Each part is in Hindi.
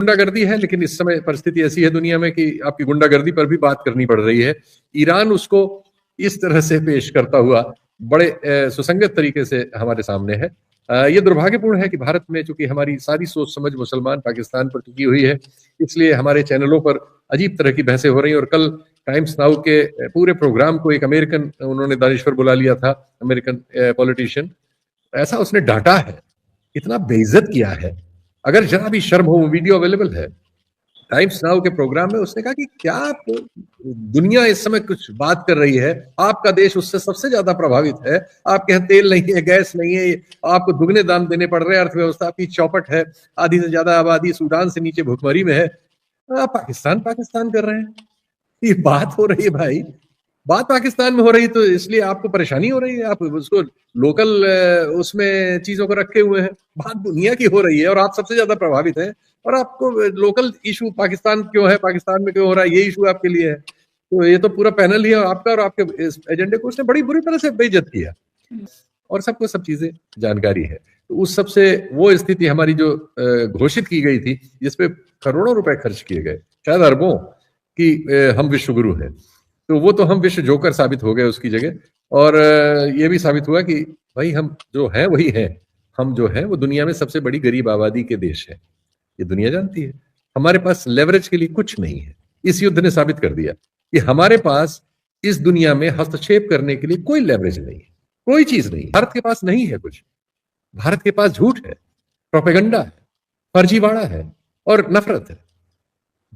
गुंडागर्दी है, लेकिन इस समय परिस्थिति ऐसी है दुनिया में कि आपकी गुंडागर्दी पर भी बात करनी पड़ रही है। ईरान उसको इस तरह से पेश करता हुआ बड़े सुसंगत तरीके से हमारे सामने है। ये दुर्भाग्यपूर्ण है कि भारत में चूंकि हमारी सारी सोच समझ मुसलमान पाकिस्तान पर टिकी हुई है, इसलिए हमारे चैनलों पर अजीब तरह की बहसें हो रही हैं। और कल टाइम्स नाउ के पूरे प्रोग्राम को एक अमेरिकन, उन्होंने दानिश्वर बुला लिया था, अमेरिकन पॉलिटिशियन, ऐसा उसने डांटा है, इतना बेइज्जत किया है। अगर जरा भी शर्म हो, वो वीडियो अवेलेबल है टाइम्स नाउ के प्रोग्राम में। उसने कहा कि क्या दुनिया इस समय कुछ बात कर रही है, आपका देश उससे सबसे ज्यादा प्रभावित है, आपके यहाँ तेल नहीं है, गैस नहीं है, आपको दुगने दाम देने पड़ रहे हैं, अर्थव्यवस्था आपकी चौपट है, आधी से ज्यादा आबादी सूडान से नीचे भुखमरी में है, आप पाकिस्तान पाकिस्तान कर रहे हैं। ये बात हो रही है भाई, बात पाकिस्तान में हो रही, तो इसलिए आपको परेशानी हो रही है, आप उसको लोकल उसमें चीजों को रखे हुए हैं। बात दुनिया की हो रही है और आप सबसे ज्यादा प्रभावित हैं, और आपको लोकल इशू पाकिस्तान क्यों है, पाकिस्तान में क्यों हो रहा है, ये इशू आपके लिए है। तो ये तो पूरा पैनल ही है आपका, और आपके इस एजेंडे को उसने बड़ी बुरी तरह से बेइज्जत किया, और सबको सब चीजें जानकारी है। तो उस सबसे वो स्थिति हमारी जो घोषित की गई थी, जिसपे करोड़ों रुपए खर्च किए गए, शायद अरबों, कि हम विश्व गुरु हैं, तो वो तो हम विश्व जोकर साबित हो गए उसकी जगह। और ये भी साबित हुआ कि भाई हम जो हैं वही हैं, हम जो हैं वो दुनिया में सबसे बड़ी गरीब आबादी के देश है, ये दुनिया जानती है। हमारे पास लेवरेज के लिए कुछ नहीं है। इस युद्ध ने साबित कर दिया कि हमारे पास इस दुनिया में हस्तक्षेप करने के लिए कोई लेवरेज नहीं है, कोई चीज नहीं। भारत के पास नहीं है कुछ, भारत के पास झूठ है, प्रोपेगेंडा है, फर्जीवाड़ा है और नफरत है।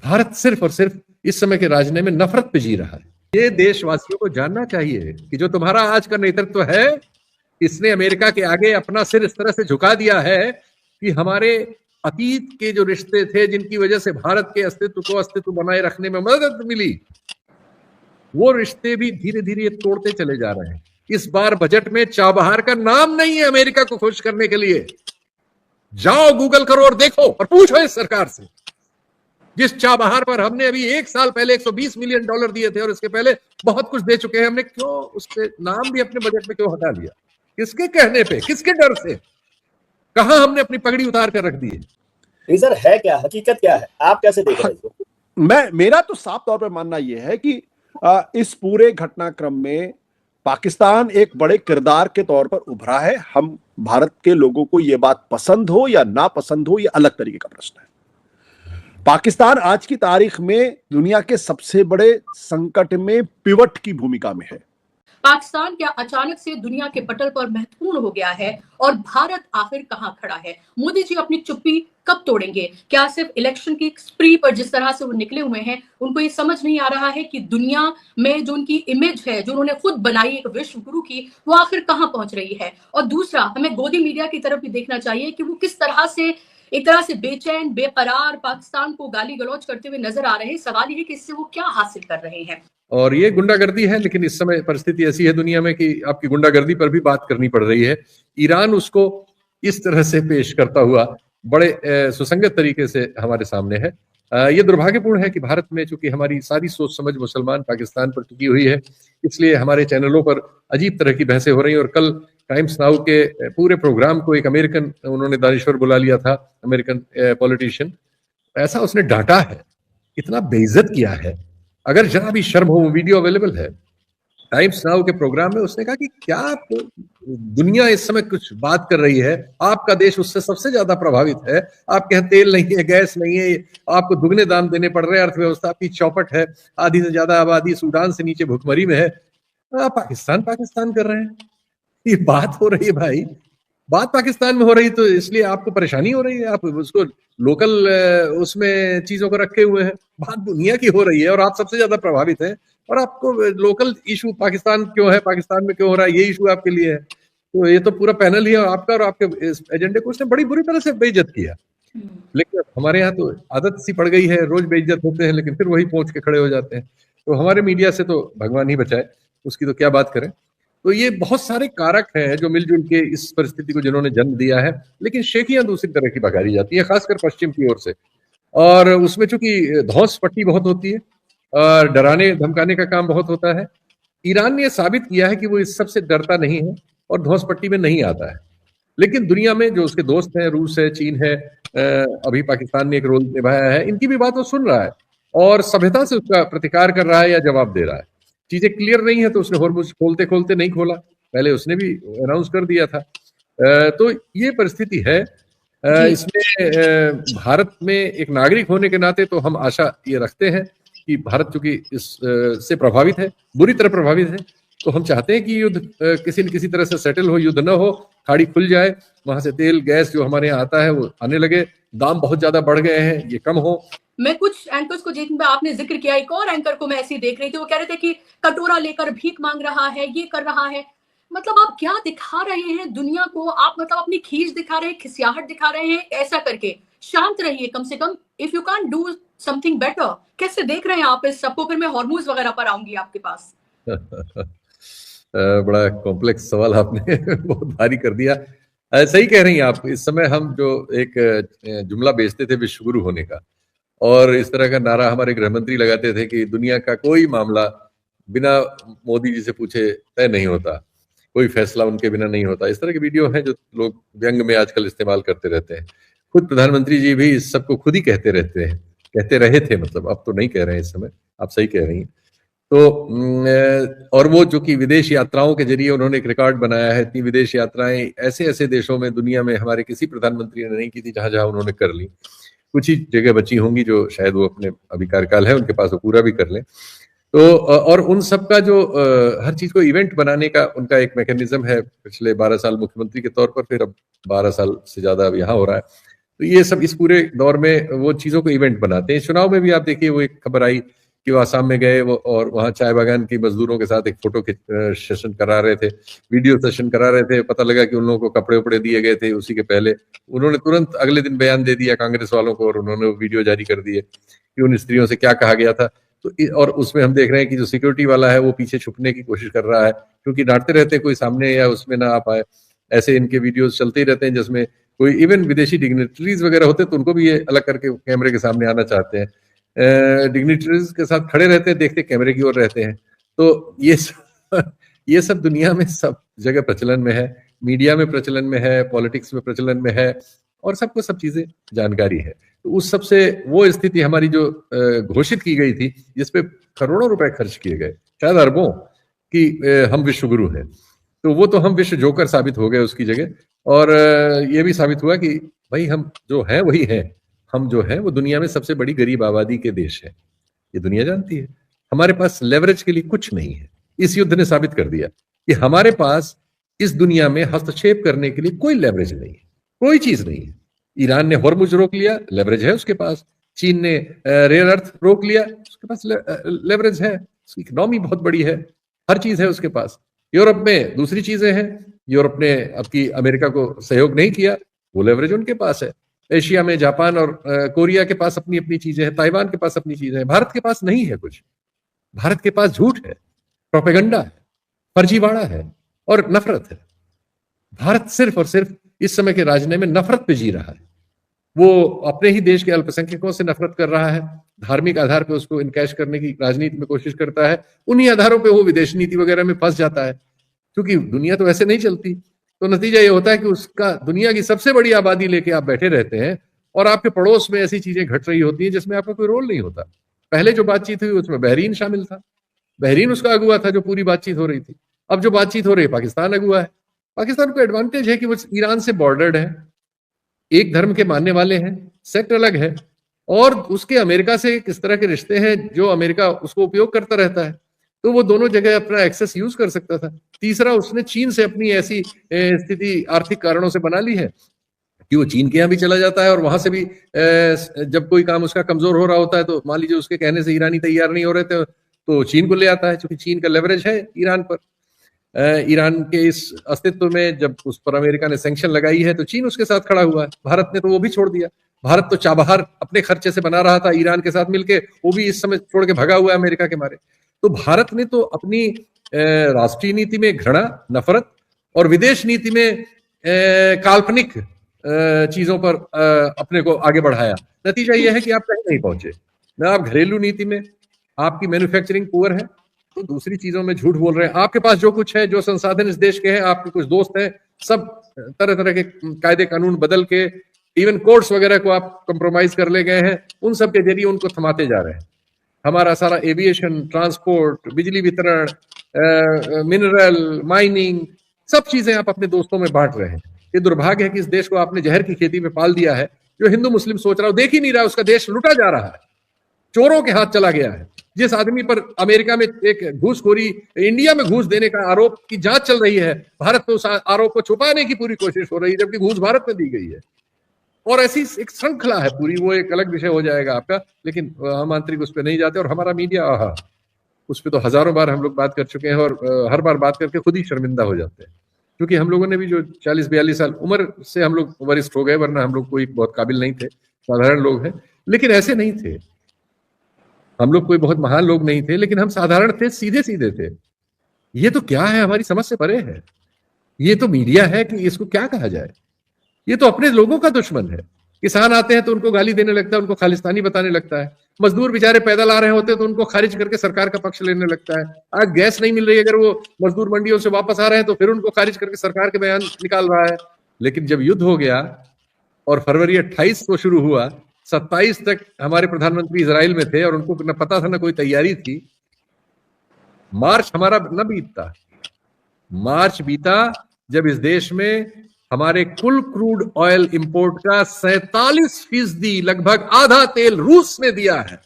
भारत सिर्फ और सिर्फ इस समय के राजने में नफरत पे जी रहा है। ये देशवासियों को जानना चाहिए कि जो तुम्हारा आज का नेतृत्व है, इसने अमेरिका के आगे अपना सिर इस तरह से झुका दिया है कि हमारे अतीत के जो रिश्ते थे, जिनकी वजह से भारत के अस्तित्व बनाए रखने में मदद मिली, वो रिश्ते भी धीरे धीरे तोड़ते चले जा रहे हैं। इस बार बजट में चाबहार का नाम नहीं है अमेरिका को खुश करने के लिए। जाओ गूगल करो और देखो और पूछो इस सरकार से, जिस चाबहार पर हमने अभी 1 साल पहले $120 मिलियन दिए थे और इसके पहले बहुत कुछ दे चुके हैं, हमने क्यों उसके नाम भी अपने बजट में क्यों हटा लिया? किसके कहने पे, किसके डर से? कहां हमने अपनी पगड़ी उतार कर रख दी है? सर है क्या, हकीकत क्या है, आप कैसे देख रहे हैं? मेरा तो साफ तौर पर मानना यह है कि इस पूरे घटनाक्रम में पाकिस्तान एक बड़े किरदार के तौर पर उभरा है। हम भारत के लोगों को यह बात पसंद हो या ना पसंद हो, यह अलग तरीके का प्रश्न है। पाकिस्तान आज की तारीख में दुनिया के सबसे बड़े संकट में पिवट की भूमिका में है। पाकिस्तान क्या अचानक से दुनिया के पटल पर महत्वपूर्ण हो गया है, और भारत आखिर कहां खड़ा है? मोदी जी अपनी चुप्पी कब तोड़ेंगे? क्या सिर्फ इलेक्शन की स्प्री पर जिस तरह से वो निकले हुए हैं, उनको ये समझ नहीं आ रहा है कि दुनिया में जो उनकी इमेज है, जो उन्होंने खुद बनाई एक विश्व गुरु की, वो आखिर कहां पहुंच रही है? और दूसरा, हमें गोदी मीडिया की तरफ भी देखना चाहिए कि वो किस तरह से एक तरह से बेचैन, बेकरार पाकिस्तान को गाली गलौज करते हुए नजर आ रहे हैं। सवाल ये है कि इससे वो क्या हासिल कर रहे हैं? और ये गुंडागर्दी है, लेकिन इस समय परिस्थिति ऐसी है दुनिया में कि आपकी गुंडागर्दी पर भी बात करनी पड़ रही है। ईरान उसको इस तरह से पेश करता हुआ बड़े सुसंगत तरीके से हमारे सामने है। ये दुर्भाग्यपूर्ण है कि भारत में चूंकि हमारी सारी सोच समझ मुसलमान पाकिस्तान पर टिकी हुई है, इसलिए हमारे चैनलों पर अजीब तरह की बहसें हो रही हैं। और कल टाइम्स नाउ के पूरे प्रोग्राम को एक अमेरिकन, उन्होंने दानिश्वर बुला लिया था, अमेरिकन पॉलिटिशियन, ऐसा उसने डांटा है, इतना बेइज्जत किया है। अगर जरा भी शर्म हो, वो वीडियो अवेलेबल है टाइम्स नाउ के प्रोग्राम में। उसने कहा कि क्या दुनिया इस समय कुछ बात कर रही है, आपका देश उससे सबसे ज्यादा प्रभावित है, आपके यहाँ तेल नहीं है, गैस नहीं है, आपको दुगने दाम देने पड़ रहे हैं, अर्थव्यवस्था आपकी चौपट है, आधी से ज्यादा आबादी सूडान से नीचे भुखमरी में है, आप पाकिस्तान पाकिस्तान कर रहे हैं। ये बात हो रही है भाई, बात पाकिस्तान में हो रही, तो इसलिए आपको परेशानी हो रही है, आप उसको लोकल उसमें चीजों को रखे हुए हैं। बात दुनिया की हो रही है और आप सबसे ज्यादा प्रभावित हैं, और आपको लोकल इशू पाकिस्तान क्यों है, पाकिस्तान में क्यों हो रहा है, ये इशू आपके लिए है। तो ये तो पूरा पैनल ही है आपका, और आपके इस एजेंडे को उसने बड़ी बुरी तरह से बेइज्जत किया। लेकिन हमारे यहाँ तो आदत सी पड़ गई है, रोज बेइज्जत होते हैं, लेकिन फिर वही पहुंच के खड़े हो जाते हैं। तो हमारे मीडिया से तो भगवान ही बचाए, उसकी तो क्या बात करें। तो ये बहुत सारे कारक हैं जो मिलजुल के इस परिस्थिति को जिन्होंने जन्म दिया है, लेकिन शेखियां दूसरी तरह की बघारी जाती है, खासकर पश्चिम की ओर से। और उसमें चूंकि धौंस पट्टी बहुत होती है और डराने धमकाने का काम बहुत होता है। ईरान ने यह साबित किया है कि वो इस सबसे डरता नहीं है और धौंस पट्टी में नहीं आता है। लेकिन दुनिया में जो उसके दोस्त हैं, रूस है, चीन है, अभी पाकिस्तान ने एक रोल निभाया है, इनकी भी बात वो सुन रहा है और सभ्यता से उसका प्रतिकार कर रहा है या जवाब दे रहा है। चीजें क्लियर नहीं है तो उसने हॉर्मुज खोलते खोलते नहीं खोला, पहले उसने भी अनाउंस कर दिया था। तो ये परिस्थिति है। इसमें भारत में एक नागरिक होने के नाते तो हम आशा ये रखते हैं कि भारत चूंकि इस से प्रभावित है, बुरी तरह प्रभावित है, तो हम चाहते हैं कि युद्ध किसी न किसी तरह से सेटल हो, युद्ध न हो, खाड़ी खुल जाए, वहां से तेल गैस जो हमारे यहाँ आता है वो आने लगे, दाम बहुत ज्यादा बढ़ गए हैं, ये कम हो। मैं कुछ एंकर्स को जिनमें आपने जिक्र किया, एक और एंकर को मैं ऐसे ही देख रही थी, वो कह रहे थे कि कटोरा लेकर भीख मांग रहा है, ये कर रहा है। मतलब आप क्या दिखा रहे हैं दुनिया को? आप मतलब अपनी खींच दिखा रहे हैं, खिसियाहट दिखा रहे हैं, ऐसा करके शांत रहिए कम से कम। If you can do something better, कैसे देख रहे हैं आप इस सबको? फिर मैं हॉर्मूज वगैरह पर आऊंगी आपके पास। बड़ा कॉम्प्लेक्स सवाल आपने बहुत भारी कर दिया। सही कह रही हैं आप। इस समय हम जो एक जुमला बेचते थे विश्व गुरु होने का, और इस तरह का नारा हमारे गृह मंत्री लगाते थे कि दुनिया का कोई मामला बिना मोदी जी से पूछे तय नहीं होता, कोई फैसला उनके बिना नहीं होता। इस तरह के वीडियो हैं जो लोग व्यंग में आजकल इस्तेमाल करते रहते हैं। खुद प्रधानमंत्री जी भी इस सबको खुद ही कहते रहते हैं, कहते रहे थे, मतलब अब तो नहीं कह रहे हैं इस समय, आप सही कह रही हैं। तो और वो जो कि विदेश यात्राओं के जरिए उन्होंने एक रिकॉर्ड बनाया है, इतनी विदेश यात्राएं ऐसे ऐसे देशों में दुनिया में हमारे किसी प्रधानमंत्री ने नहीं की थी जहां जहां उन्होंने कर ली। कुछ ही जगह बची होंगी जो शायद वो अपने अभी कार्यकाल है उनके पास वो पूरा भी कर लें। तो और उन सब का जो हर चीज को इवेंट बनाने का उनका एक मैकेनिज्म है, पिछले 12 साल मुख्यमंत्री के तौर पर, फिर अब 12 साल से ज्यादा अब यहाँ हो रहा है। तो ये सब इस पूरे दौर में वो चीजों को इवेंट बनाते हैं। चुनाव में भी आप देखिए वो एक खबर आई कि वो आसाम में गए वो और वहाँ चाय बागान की मजदूरों के साथ एक फोटो सेशन करा रहे थे, वीडियो सेशन करा रहे थे। पता लगा कि उन लोगों को कपड़े उपड़े दिए गए थे उसी के पहले। उन्होंने तुरंत अगले दिन बयान दे दिया कांग्रेस वालों को और उन्होंने वीडियो जारी कर दिए कि उन स्त्रियों से क्या कहा गया था। तो और उसमें हम देख रहे हैं कि जो सिक्योरिटी वाला है वो पीछे छुपने की कोशिश कर रहा है, क्योंकि डांटते रहते कोई सामने या उसमें ना आ पाए। ऐसे इनके वीडियोस चलते ही रहते हैं जिसमें कोई इवन विदेशी डिग्निटरीज वगैरह होते तो उनको भी ये अलग करके कैमरे के सामने आना चाहते हैं। डिग्निटरीज के साथ खड़े रहते हैं, देखते कैमरे की ओर रहते हैं। तो ये सब दुनिया में सब जगह प्रचलन में है, मीडिया में प्रचलन में है, पॉलिटिक्स में प्रचलन में है, और सबको सब चीजें जानकारी है। तो उस सबसे वो स्थिति हमारी जो घोषित की गई थी, जिसपे करोड़ों रुपए खर्च किए गए, शायद अरबों, कि हम विश्व गुरु हैं, तो वो तो हम विश्व जोकर साबित हो गए उसकी जगह। और ये भी साबित हुआ कि भाई हम जो हैं वही हैं। हम जो हैं वो दुनिया में सबसे बड़ी गरीब आबादी के देश है, ये दुनिया जानती है। हमारे पास लेवरेज के लिए कुछ नहीं है। इस युद्ध ने साबित कर दिया कि हमारे पास इस दुनिया में हस्तक्षेप करने के लिए कोई लेवरेज नहीं है, कोई चीज नहीं है। ईरान ने हॉर्मुज रोक लिया, लेवरेज है उसके पास। चीन ने रेयर अर्थ रोक लिया, उसके पास लेवरेज है, उसकी इकोनॉमी बहुत बड़ी है, हर चीज है उसके पास। यूरोप में दूसरी चीजें हैं, यूरोप ने अब की अमेरिका को सहयोग नहीं किया, वो लेवरेज उनके पास है। एशिया में जापान और कोरिया के पास अपनी अपनी चीजें हैं, ताइवान के पास अपनी चीजें हैं। भारत के पास नहीं है कुछ। भारत के पास झूठ है, प्रोपेगेंडा है, फर्जीवाड़ा है और नफरत है। भारत सिर्फ और सिर्फ इस समय के राजनीति में नफरत पे जी रहा है। वो अपने ही देश के अल्पसंख्यकों से नफरत कर रहा है, धार्मिक आधार पे उसको इनकैश करने की राजनीति में कोशिश करता है। उन्हीं आधारों पे वो विदेश नीति वगैरह में फंस जाता है, क्योंकि दुनिया तो ऐसे नहीं चलती। तो नतीजा ये होता है कि उसका दुनिया की सबसे बड़ी आबादी लेके आप बैठे रहते हैं और आपके पड़ोस में ऐसी चीजें घट रही होती हैं जिसमें आपका कोई रोल नहीं होता। पहले जो बातचीत हुई उसमें बहरीन शामिल था, बहरीन उसका अगुआ था जो पूरी बातचीत हो रही थी। अब जो बातचीत हो रही है पाकिस्तान अगुआ है। पाकिस्तान को एडवांटेज है कि वो ईरान से बॉर्डर्ड है, एक धर्म के मानने वाले हैं, सेक्ट अलग है, और उसके अमेरिका से किस तरह के रिश्ते हैं जो अमेरिका उसको उपयोग करता रहता है, तो वो दोनों जगह अपना एक्सेस यूज कर सकता था। तीसरा, उसने चीन से अपनी ऐसी स्थिति आर्थिक कारणों से बना ली है कि वो चीन के यहाँ भी चला जाता है और वहां से भी जब कोई काम उसका कमजोर हो रहा होता है तो मान लीजिए उसके कहने से ईरानी तैयार नहीं हो रहे थे तो चीन को ले आता है, क्योंकि चीन का लेवरेज है ईरान पर। ईरान के इस अस्तित्व में जब उस पर अमेरिका ने सैंक्शन लगाई है तो चीन उसके साथ खड़ा हुआ है। भारत ने तो वो भी छोड़ दिया। भारत तो चाबहार अपने खर्चे से बना रहा था ईरान के साथ मिलके, वो भी इस समय छोड़ के भगा हुआ है अमेरिका के मारे। तो भारत ने तो अपनी राष्ट्रीय नीति में घृणा, नफरत और विदेश नीति में काल्पनिक चीजों पर अपने को आगे बढ़ाया। नतीजा यह है कि आप कहीं नहीं पहुंचे। ना आप घरेलू नीति में, आपकी मैन्युफैक्चरिंग पुअर है, तो दूसरी चीजों में झूठ बोल रहे हैं। आपके पास जो कुछ है, जो संसाधन इस देश के हैं, आपके कुछ दोस्त हैं, सब तरह तरह के कायदे कानून बदल के इवन कोर्ट्स वगैरह को आप कंप्रोमाइज कर ले गए हैं, उन सब के जरिए उनको थमाते जा रहे हैं। हमारा सारा एविएशन, ट्रांसपोर्ट, बिजली वितरण, मिनरल, माइनिंग, सब चीजें आप अपने दोस्तों में बांट रहे हैं। ये दुर्भाग्य है कि इस देश को आपने जहर की खेती में पाल दिया है। जो हिंदू मुस्लिम सोच रहा हो देख ही नहीं रहा, उसका देश लुटा जा रहा है, चोरों के हाथ चला गया है। जिस आदमी पर अमेरिका में एक घूसखोरी, इंडिया में घूस देने का आरोप की जांच चल रही है, भारत में उस आरोप को छुपाने की पूरी कोशिश हो रही है, जबकि घूस भारत में दी गई है। और ऐसी एक श्रृंखला है पूरी, वो एक अलग विषय हो जाएगा आपका, लेकिन हम आंतरिक उस पर नहीं जाते। और हमारा मीडिया, उस पर तो हजारों बार हम लोग बात कर चुके हैं, और हर बार बात करके खुद ही शर्मिंदा हो जाते हैं, क्योंकि हम लोगों ने भी जो 40-42 साल उम्र से हम लोग वरिष्ठ हो गए, वरना हम लोग कोई बहुत काबिल नहीं थे, साधारण लोग हैं। लेकिन ऐसे नहीं थे, हम लोग कोई बहुत महान लोग नहीं थे, लेकिन हम साधारण थे, सीधे सीधे थे। ये तो क्या है, हमारी समझ से परे है। ये तो मीडिया है कि इसको क्या कहा जाए। ये तो अपने लोगों का दुश्मन है। किसान आते हैं तो उनको गाली देने लगता है, उनको खालिस्तानी बताने लगता है। मजदूर बेचारे पैदल आ रहे होते हैं तो उनको खारिज करके सरकार का पक्ष लेने लगता है। आज गैस नहीं मिल रही, अगर वो मजदूर मंडियों से वापस आ रहे हैं तो फिर उनको खारिज करके सरकार के बयान निकाल रहा है। लेकिन जब युद्ध हो गया और फरवरी 28 को शुरू हुआ, 27 तक हमारे प्रधानमंत्री इजराइल में थे और उनको न पता था, न कोई तैयारी थी। मार्च हमारा न बीतता, मार्च बीता जब इस देश में हमारे कुल क्रूड ऑयल इंपोर्ट का 47%, लगभग आधा तेल रूस ने दिया है।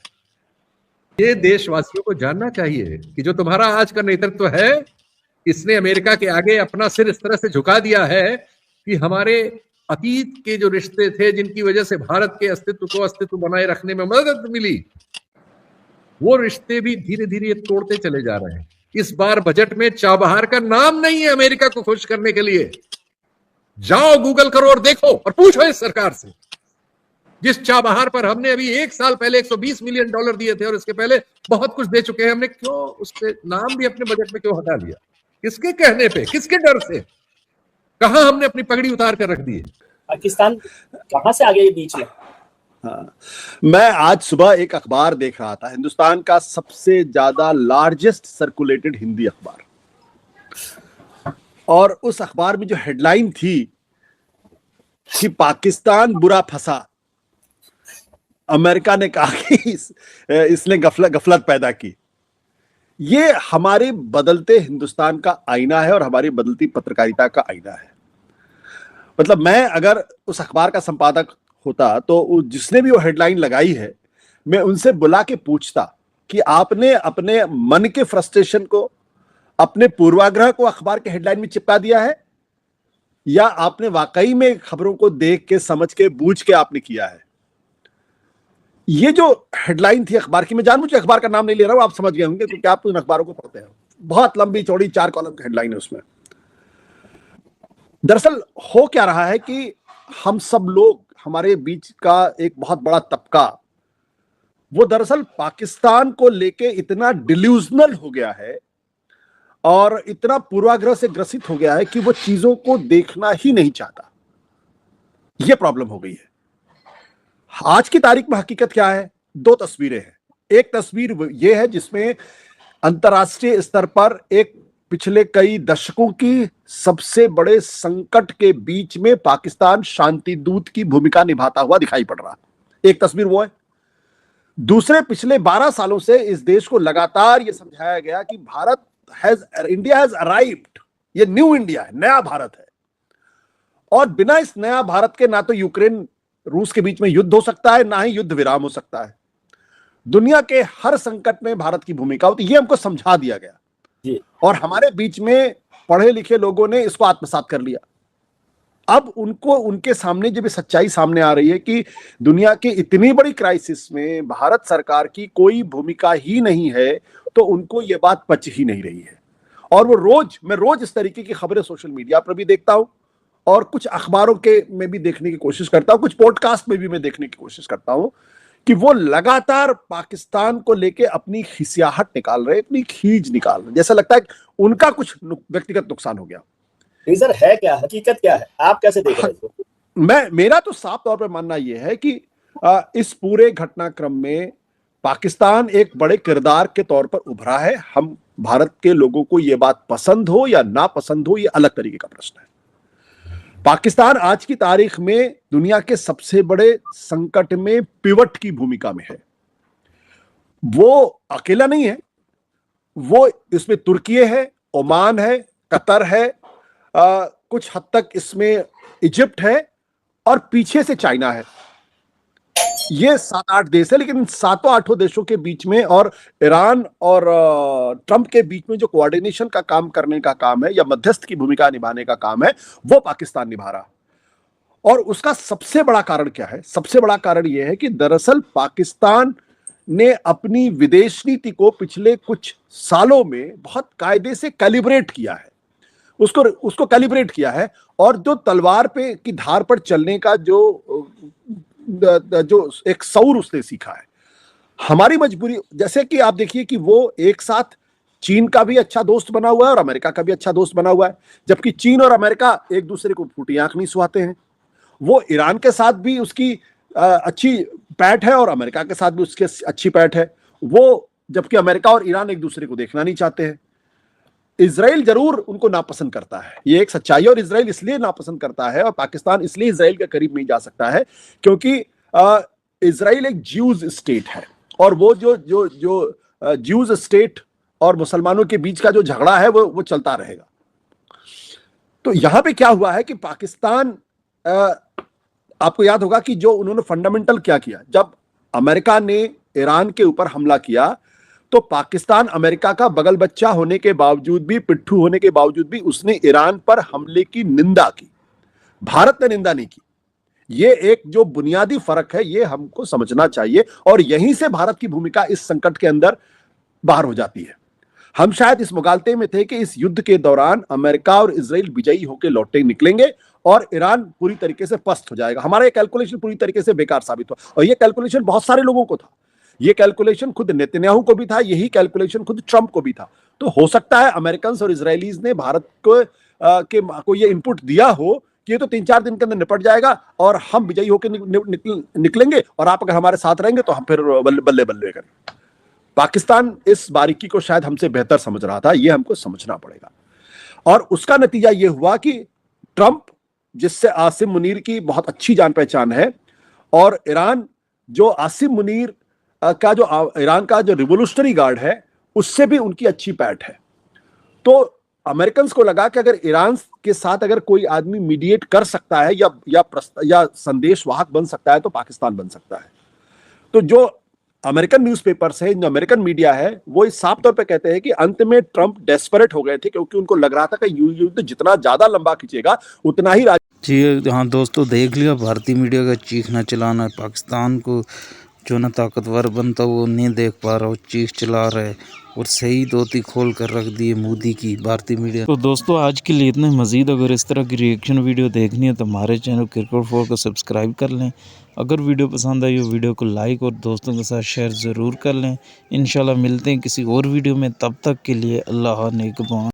ये देशवासियों को जानना चाहिए कि जो तुम्हारा आज का नेतृत्व है, इसने अमेरिका के आगे अपना सिर इस तरह से झुका दिया है कि हमारे अतीत के जो रिश्ते थे, जिनकी वजह से भारत के अस्तित्व बनाए रखने में मदद मिली, वो रिश्ते भी धीरे धीरे तोड़ते चले जा रहे हैं। इस बार बजट में चाबहार का नाम नहीं है अमेरिका को खुश करने के लिए। जाओ गूगल करो और देखो और पूछो इस सरकार से, जिस चाबहार पर हमने अभी 1 साल पहले $120 मिलियन दिए थे और इसके पहले बहुत कुछ दे चुके हैं, हमने क्यों उसके नाम भी अपने बजट में क्यों हटा लिया? किसके कहने पे, किसके डर से? कहां हमने अपनी पगड़ी उतार कर रख दी है? पाकिस्तान कहां से आ गया ये बीच में? हाँ, मैं आज सुबह एक अखबार देख रहा था, हिंदुस्तान का सबसे ज्यादा लार्जेस्ट सर्कुलेटेड हिंदी अखबार, और उस अखबार में जो हेडलाइन थी कि पाकिस्तान बुरा फंसा, अमेरिका ने कहा कि इसने गफलत पैदा की। ये हमारे बदलते हिंदुस्तान का आईना है और हमारी बदलती पत्रकारिता का आईना है। मतलब मैं अगर उस अखबार का संपादक होता तो जिसने भी वो हेडलाइन लगाई है, मैं उनसे बुला के पूछता कि आपने अपने मन के फ्रस्ट्रेशन को, अपने पूर्वाग्रह को अखबार के हेडलाइन में चिपका दिया है, या आपने वाकई में खबरों को देख के, समझ के, बूझ के आपने किया है। ये जो हेडलाइन थी अखबार की, मैं जानबूझ के अखबार का नाम नहीं ले रहा हूं, आप समझ गए होंगे क्योंकि आप उन अखबारों को पढ़ते हैं। बहुत लंबी चौड़ी 4 कॉलम की हेडलाइन है उसमें। दरअसल हो क्या रहा है कि हम सब लोग, हमारे बीच का एक बहुत बड़ा तबका, वो दरअसल पाकिस्तान को लेके इतना डिल्यूजनल हो गया है और इतना पूर्वाग्रह से ग्रसित हो गया है कि वो चीजों को देखना ही नहीं चाहता। ये प्रॉब्लम हो गई है। आज की तारीख में हकीकत क्या है? 2 तस्वीरें हैं। एक तस्वीर ये है जिसमें अंतर्राष्ट्रीय स्तर पर एक पिछले कई दशकों की सबसे बड़े संकट के बीच में पाकिस्तान शांति दूत की भूमिका निभाता हुआ दिखाई पड़ रहा। एक तस्वीर वो है। दूसरे, पिछले 12 सालों से इस देश को लगातार यह समझाया गया कि इंडिया हैज अराइव्ड, ये न्यू इंडिया है, नया भारत है, और बिना इस नया भारत के ना तो यूक्रेन रूस के बीच में युद्ध हो सकता है, ना ही युद्ध विराम हो सकता है। दुनिया के हर संकट में भारत की भूमिका होती है, ये हमको समझा दिया गया जी। और हमारे बीच में पढ़े लिखे लोगों ने इसको आत्मसात कर लिया। अब उनको, उनके सामने जब सच्चाई सामने आ रही है कि दुनिया की इतनी बड़ी क्राइसिस में भारत सरकार की कोई भूमिका ही नहीं है, तो उनको यह बात पच ही नहीं रही है। और मैं रोज इस तरीके की खबरें सोशल मीडिया पर भी देखता हूं और कुछ अखबारों के में भी देखने की कोशिश करता हूं, कुछ पॉडकास्ट में भी मैं देखने की कोशिश करता हूं कि वो लगातार पाकिस्तान को लेके अपनी खिसियाहट निकाल रहे, अपनी खींच निकाल रहे। जैसा लगता है कि उनका कुछ व्यक्तिगत नुकसान हो गया। सर है क्या, हकीकत क्या है, आप कैसे देख रहे हैं? मेरा तो साफ तौर पर मानना यह है कि इस पूरे घटनाक्रम में पाकिस्तान एक बड़े किरदार के तौर पर उभरा है। हम भारत के लोगों को यह बात पसंद हो या ना पसंद हो, यह अलग तरीके का प्रश्न है। पाकिस्तान आज की तारीख में दुनिया के सबसे बड़े संकट में पिवट की भूमिका में है। वो अकेला नहीं है, वो इसमें तुर्की है, ओमान है, कतर है, कुछ हद तक इसमें इजिप्ट है और पीछे से चाइना है। ये 7-8 देश है, लेकिन इन 7-8 देशों के बीच में और ईरान और ट्रंप के बीच में जो कोऑर्डिनेशन का काम करने का काम है या मध्यस्थ की भूमिका निभाने का काम है, वो पाकिस्तान निभा रहा। और उसका सबसे बड़ा कारण क्या है? सबसे बड़ा कारण यह है कि दरअसल पाकिस्तान ने अपनी विदेश नीति को पिछले कुछ सालों में बहुत कायदे से कैलिब्रेट किया है, उसको कैलिब्रेट किया है। और जो तलवार पे की धार पर चलने का जो एक सौर उसने सीखा है। हमारी मजबूरी, जैसे कि आप देखिए कि वो एक साथ चीन का भी अच्छा दोस्त बना हुआ है और अमेरिका का भी अच्छा दोस्त बना हुआ है, जबकि चीन और अमेरिका एक दूसरे को फूटी आंख नहीं सुहाते हैं। वो ईरान के साथ भी उसकी अच्छी पैठ है और अमेरिका के साथ भी उसकी अच्छी पैठ है, वो जबकि अमेरिका और ईरान एक दूसरे को देखना नहीं चाहते हैं। इजराइल जरूर उनको नापसंद करता है, ये एक सच्चाई है, और इजराइल इसलिए नापसंद करता है और पाकिस्तान इसलिए इजराइल के करीब नहीं जा सकता है क्योंकि इजराइल एक ज्यूज स्टेट है और वो जो जो जो ज्यूज स्टेट और मुसलमानों के बीच का जो झगड़ा है वो चलता रहेगा। तो यहां पे क्या हुआ है कि पाकिस्तान, आपको याद होगा कि जो उन्होंने फंडामेंटल क्या किया, जब अमेरिका ने ईरान के ऊपर हमला किया तो पाकिस्तान अमेरिका का बगल बच्चा होने के बावजूद भी, पिट्ठू होने के बावजूद भी, उसने ईरान पर हमले की निंदा की, भारत ने निंदा नहीं की। ये एक जो बुनियादी फर्क है, ये हमको समझना चाहिए और यहीं से भारत की भूमिका इस संकट के अंदर बाहर हो जाती है। हम शायद इस मुगालते में थे कि इस युद्ध के दौरान अमेरिका और इजराइल विजयी होकर लौटे निकलेंगे और ईरान पूरी तरीके से पस्त हो जाएगा। हमारा ये कैलकुलेशन पूरी तरीके से बेकार साबित हुआ और ये कैलकुलेशन बहुत सारे लोगों को था। ये कैलकुलेशन खुद नेतन्याहू को भी था, यही कैलकुलेशन खुद ट्रंप को भी था। तो हो सकता है अमेरिकन और इजरायलीज ने भारत को ये इनपुट दिया हो कि ये तो 3-4 दिन के अंदर निपट जाएगा और हम विजयी होकर निकलेंगे और आप अगर हमारे साथ रहेंगे तो हम फिर बल्ले बल्ले करेंगे। पाकिस्तान इस बारीकी को शायद हमसे बेहतर समझ रहा था, ये हमको समझना पड़ेगा। और उसका नतीजा ये हुआ कि ट्रंप, जिससे आसिम मुनीर की बहुत अच्छी जान पहचान है, और ईरान जो आसिम मुनीर का जो ईरान का जो रिवोल्यूशनरी गार्ड है, उससे भी उनकी अच्छी पैठ है। तो अमेरिकन को लगा कि अगर ईरान के साथ अगर कोई आदमी मीडिएट कर सकता है या संदेशवाहक बन सकता है तो पाकिस्तान बन सकता है। तो जो अमेरिकन न्यूज़पेपर्स है, जो अमेरिकन मीडिया है, वो इस साफ तौर पे कहते हैं कि अंत में ट्रंप डेस्परेट हो गए थे क्योंकि उनको लग रहा था कि युद्ध जितना ज्यादा लंबा खींचेगा उतना ही जी हाँ दोस्तों, देख लिया भारतीय मीडिया का चीखना चलाना। पाकिस्तान को जो ना ताकतवर बनता वो नहीं देख पा रहा, वो चीख चला रहा है और सही धोती खोल कर रख दी है मोदी की भारतीय मीडिया। तो दोस्तों आज के लिए इतना। मज़ीद अगर इस तरह की रिएक्शन वीडियो देखनी है तो हमारे चैनल क्रिकेट4 को सब्सक्राइब कर लें। अगर वीडियो पसंद आई हो वीडियो को लाइक और दोस्तों के साथ शेयर ज़रूर कर लें। इंशाल्लाह मिलते हैं किसी और वीडियो में, तब तक के लिए अल्लाह निगहबान।